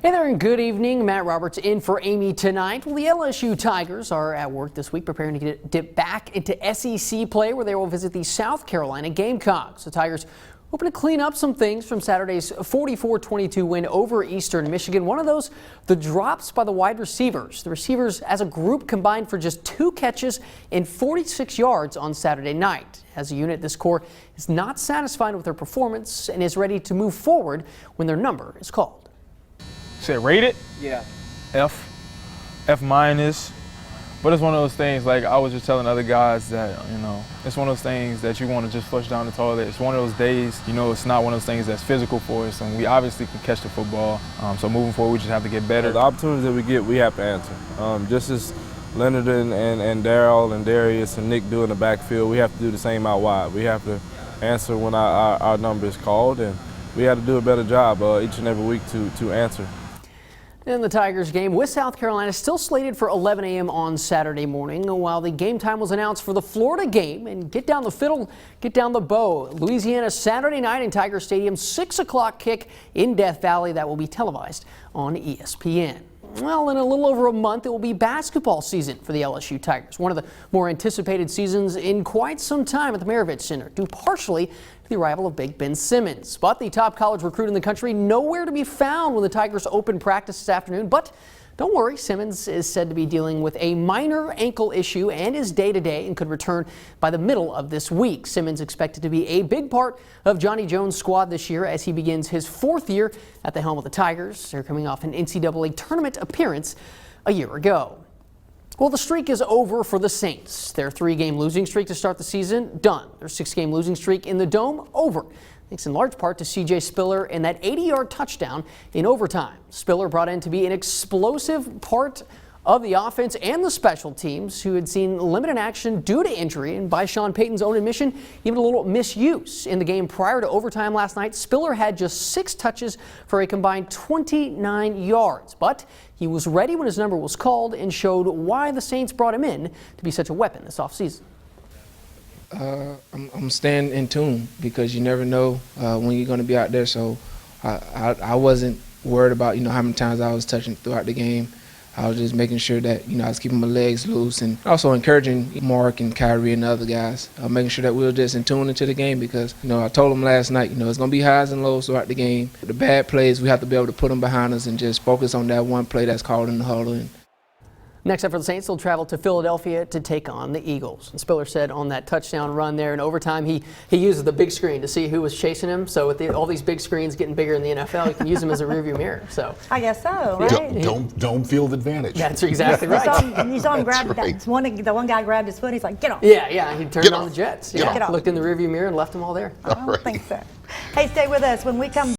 Hey there and good evening. Matt Roberts in for Amy tonight. Well, the LSU Tigers are at work this week preparing to dip back into SEC play where they will visit the South Carolina Gamecocks. The Tigers hoping to clean up some things from Saturday's 44-22 win over Eastern Michigan. One of those, the drops by the wide receivers. The receivers as a group combined for just 2 catches and 46 yards on Saturday night. As a unit, this core is not satisfied with their performance and is ready to move forward when their number is called. Said rated? Yeah. F minus. But it's one of those things, like I was just telling other guys that, it's one of those things that you want to just flush down the toilet. It's one of those days, it's not one of those things that's physical for us, and we obviously can catch the football. So moving forward, we just have to get better. The opportunities that we get, we have to answer. Just as Leonard and Darryl and Darius and Nick do in the backfield, we have to do the same out wide. We have to answer when our number is called, and we have to do a better job each and every week to answer. And the Tigers game with South Carolina still slated for 11 a.m. on Saturday morning, while the game time was announced for the Florida game. And get down the fiddle, get down the bow. Louisiana Saturday night in Tiger Stadium, 6 o'clock kick in Death Valley that will be televised on ESPN. Well, in a little over a month, it will be basketball season for the LSU Tigers. One of the more anticipated seasons in quite some time at the Maravich Center, due partially to the arrival of Big Ben Simmons. But the top college recruit in the country nowhere to be found when the Tigers open practice this afternoon. But don't worry, Simmons is said to be dealing with a minor ankle issue and is day-to-day and could return by the middle of this week. Simmons expected to be a big part of Johnny Jones' squad this year as he begins his 4th year at the helm of the Tigers. They're coming off an NCAA tournament appearance a year ago. Well, the streak is over for the Saints. Their 3-game losing streak to start the season, done. Their 6-game losing streak in the Dome, over. Thanks in large part to C.J. Spiller and that 80-yard touchdown in overtime. Spiller brought in to be an explosive part of the offense and the special teams, who had seen limited action due to injury and, by Sean Payton's own admission, even a little misuse. In the game prior to overtime last night, Spiller had just 6 touches for a combined 29 yards. But he was ready when his number was called and showed why the Saints brought him in to be such a weapon this offseason. I'm staying in tune because you never know when you're going to be out there. So I wasn't worried about how many times I was touching throughout the game. I was just making sure that I was keeping my legs loose and also encouraging Mark and Kyrie and the other guys, making sure that we were just in tune into the game because I told them last night it's going to be highs and lows throughout the game. The bad plays, we have to be able to put them behind us and just focus on that one play that's called in the huddle. Next up for the Saints, they'll travel to Philadelphia to take on the Eagles. And Spiller said on that touchdown run there in overtime, he uses the big screen to see who was chasing him. So with all these big screens getting bigger in the NFL, you can use them as a rearview mirror. So I guess so, right? Don't field advantage. That's exactly right. You saw him grab that. The one guy grabbed his foot. He's like, get off. Yeah. He turned on the Jets. Get off. Looked in the rearview mirror and left them all there. I don't think so. Hey, stay with us when we come